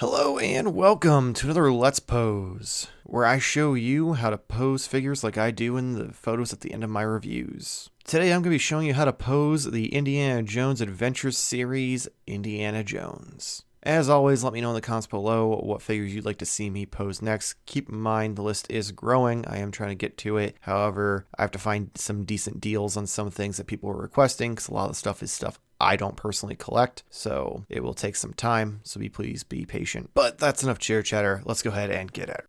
Hello and welcome to another Let's Pose, where I show you how to pose figures like I do in the photos at the end of my reviews. Today I'm going to be showing you how to pose the Indiana Jones Adventures series, Indiana Jones. As always, let me know in the comments below what figures you'd like to see me pose next. Keep in mind the list is growing. I am trying to get to it. However, I have to find some decent deals on some things that people are requesting because a lot of the stuff is stuff I don't personally collect, so it will take some time, so please be patient. But that's enough chitter chatter. Let's go ahead and get it.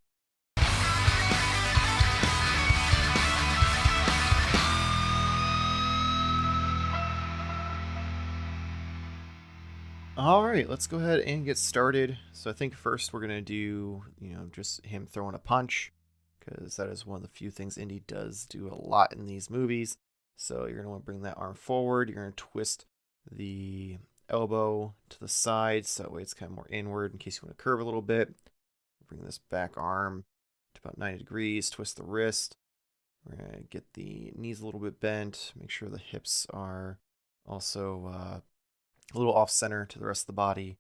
All right, let's go ahead and get started. So I think first we're gonna do, just him throwing a punch, because that is one of the few things Indy does do a lot in these movies. So you're gonna want to bring that arm forward. You're gonna twist the elbow to the side, so that way it's kind of more inward in case you want to curve a little bit. Bring this back arm to about 90 degrees. Twist the wrist. We're gonna get the knees a little bit bent. Make sure the hips are also a little off center to the rest of the body.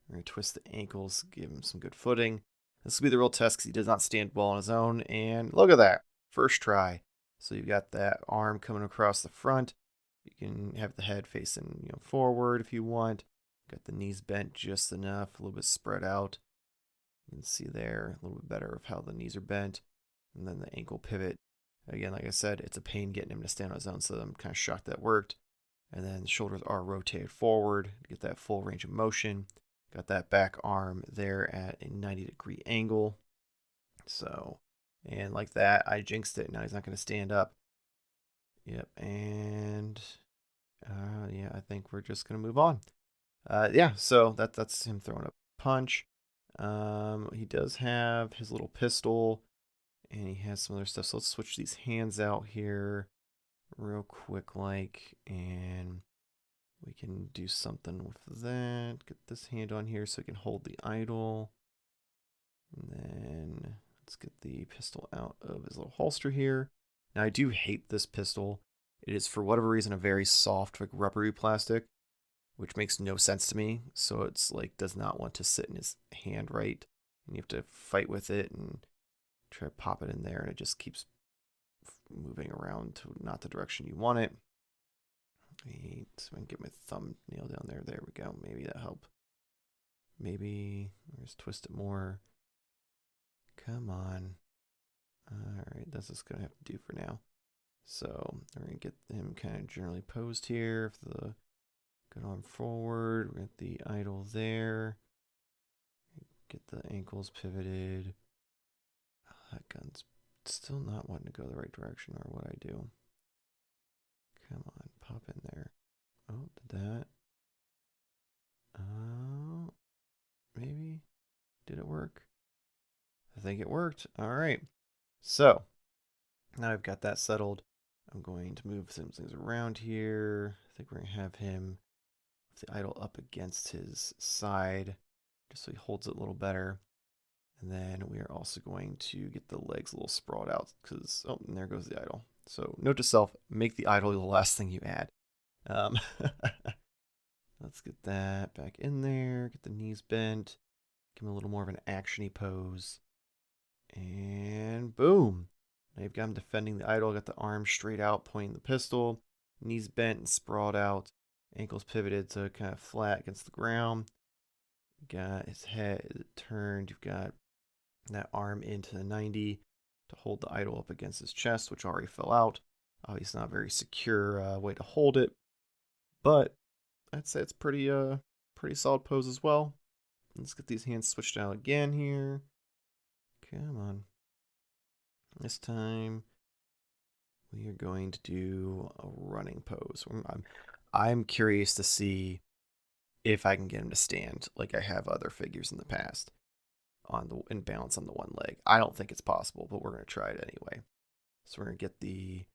We're going to twist the ankles, give him some good footing. This will be the real test because he does not stand well on his own. And look at that. First try. So you've got that arm coming across the front. You can have the head facing forward if you want. Got the knees bent just enough, a little bit spread out. You can see there a little bit better of how the knees are bent. And then the ankle pivot. Again, like I said, it's a pain getting him to stand on his own, so I'm kind of shocked that worked. And then the shoulders are rotated forward to get that full range of motion. Got that back arm there at a 90-degree angle. So, and like that, I jinxed it. Now he's not going to stand up. Yep, and yeah, I think we're just going to move on. Yeah, so that's him throwing a punch. He does have his little pistol, and he has some other stuff. So let's switch these hands out here real quick and we can do something with that. Get this hand on here so it can hold the idol. And then let's get the pistol out of his little holster here. Now I do hate this pistol. It is for whatever reason a very soft, like rubbery plastic, which makes no sense to me. So it's like does not want to sit in his hand right. And you have to fight with it and try to pop it in there, and it just keeps moving around to not the direction you want it. Wait, so I can get my thumbnail down there. There we go. Maybe that helped. Maybe just twist it more. Come on. Alright, that's just going to have to do for now. So we're going to get him kind of generally posed here. The good arm forward. We're at the idol there. Get the ankles pivoted. Oh, that gun's still not wanting to go the right direction, or what I do. Come on, pop in there. Oh, did that? Oh, maybe. Did it work? I think it worked. All right. So now I've got that settled. I'm going to move some things around here. I think we're going to have him with the idol up against his side just so he holds it a little better. And then we are also going to get the legs a little sprawled out because, oh, and there goes the idol. So note to self, make the idol the last thing you add. Let's get that back in there. Get the knees bent. Give him a little more of an actiony pose. And boom. Now you've got him defending the idol. Got the arm straight out, pointing the pistol. Knees bent and sprawled out. Ankles pivoted so kind of flat against the ground. Got his head turned. You've got that arm into the 90 to hold the idol up against his chest, which already fell out. Obviously not a very secure way to hold it, but I'd say it's pretty solid pose as well. Let's get these hands switched out again here. Come on. This time we are going to do a running pose. I'm curious to see if I can get him to stand like I have other figures in the past and balance on the one leg. I don't think it's possible, but we're going to try it anyway. So we're going to get the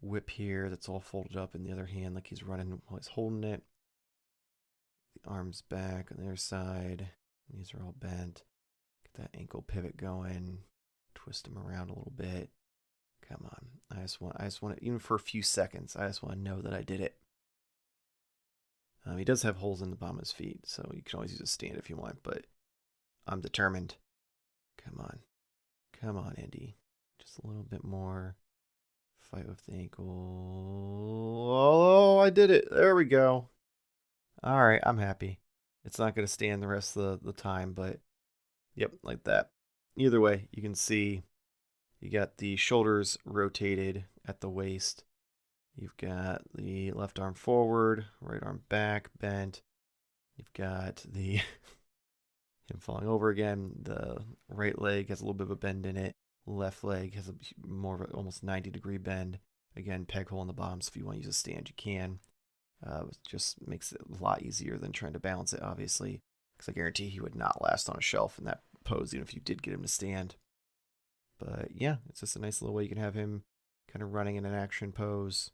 whip here that's all folded up in the other hand like he's running while he's holding it. The arms back on the other side. Knees are all bent. Get that ankle pivot going. Twist him around a little bit. Come on. I just want it, even for a few seconds, I just want to know that I did it. He does have holes in the bottom of his feet, so you can always use a stand if you want, but I'm determined. Come on. Come on, Andy. Just a little bit more. Fight with the ankle. Oh, I did it. There we go. All right, I'm happy. It's not going to stand the rest of the time, but yep, like that. Either way, you can see you got the shoulders rotated at the waist. You've got the left arm forward, right arm back, bent. You've got the him falling over again. The right leg has a little bit of a bend in it. Left leg has a more of a almost 90-degree bend. Again, peg hole in the bottom, so if you want to use a stand, you can. It just makes it a lot easier than trying to balance it, obviously, because I guarantee he would not last on a shelf in that pose, even if you did get him to stand. But yeah, it's just a nice little way you can have him kind of running in an action pose.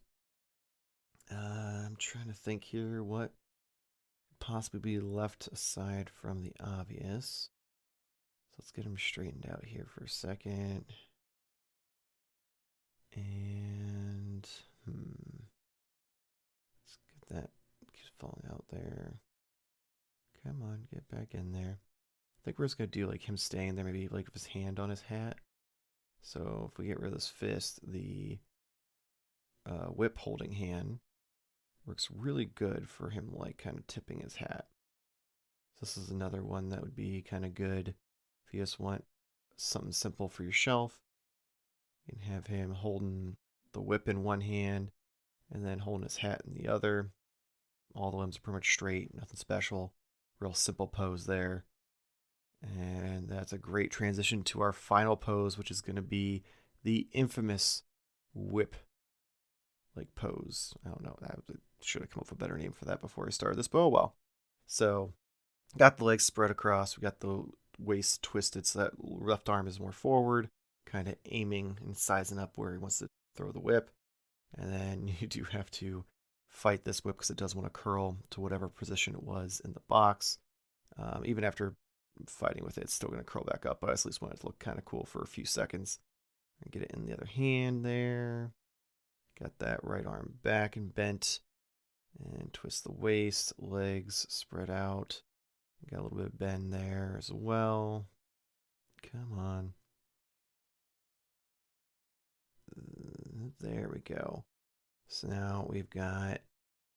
I'm trying to think here what could possibly be left aside from the obvious. So let's get him straightened out here for a second. And let's get that. Keeps falling out there. Come on, get back in there. I think we're just gonna do like him staying there, maybe like with his hand on his hat. So if we get rid of this fist, the whip holding hand works really good for him like kind of tipping his hat. So this is another one that would be kind of good if you just want something simple for your shelf. You can have him holding the whip in one hand and then holding his hat in the other. All the limbs are pretty much straight, nothing special. Real simple pose there. And that's a great transition to our final pose, which is going to be the infamous whip like pose. I don't know. I should have come up with a better name for that before I started this, but oh well. So got the legs spread across. We got the waist twisted so that left arm is more forward, kind of aiming and sizing up where he wants to throw the whip. And then you do have to fight this whip because it does want to curl to whatever position it was in the box. Even after fighting with it, it's still going to curl back up, but I at least want it to look kind of cool for a few seconds. And get it in the other hand there. Got that right arm back and bent. And twist the waist, legs spread out. Got a little bit of bend there as well. Come on. There we go. So now we've got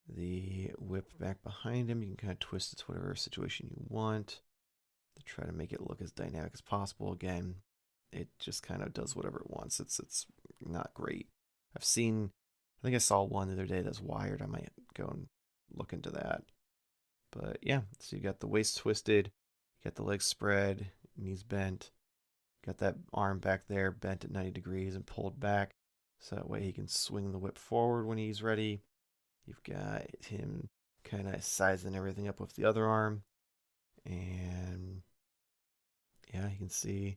the whip back behind him. You can kind of twist it to whatever situation you want to try to make it look as dynamic as possible. Again, it just kind of does whatever it wants. It's not great. I think I saw one the other day that's wired. I might go and look into that. But yeah, so you got the waist twisted, you got the legs spread, knees bent, got that arm back there bent at 90 degrees and pulled back. So that way he can swing the whip forward when he's ready. You've got him kind of sizing everything up with the other arm. And yeah, you can see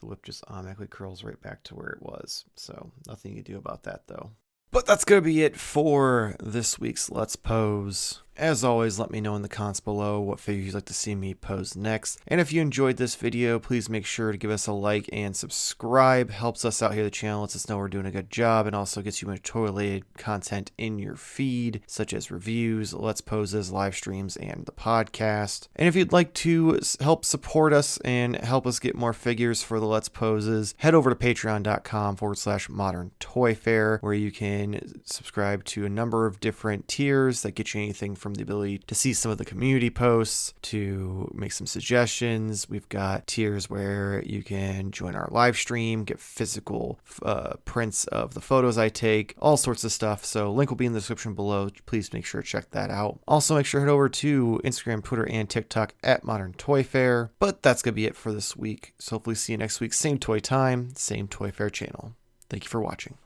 the whip just automatically curls right back to where it was. So nothing you can do about that though. But that's going to be it for this week's Let's Pose. As always, let me know in the comments below what figures you'd like to see me pose next. And if you enjoyed this video, please make sure to give us a like and subscribe. Helps us out here, the channel, lets us know we're doing a good job, and also gets you much toy-related content in your feed, such as reviews, Let's Poses, live streams, and the podcast. And if you'd like to help support us and help us get more figures for the Let's Poses, head over to patreon.com/Modern Toy Fair, where you can subscribe to a number of different tiers that get you anything from the ability to see some of the community posts, to make some suggestions. We've got tiers where you can join our live stream, get physical prints of the photos I take, all sorts of stuff. So link will be in the description below. Please make sure to check that out. Also make sure to head over to Instagram, Twitter, and TikTok at Modern Toy Fair. But that's going to be it for this week. So hopefully see you next week. Same toy time, same Toy Fair channel. Thank you for watching.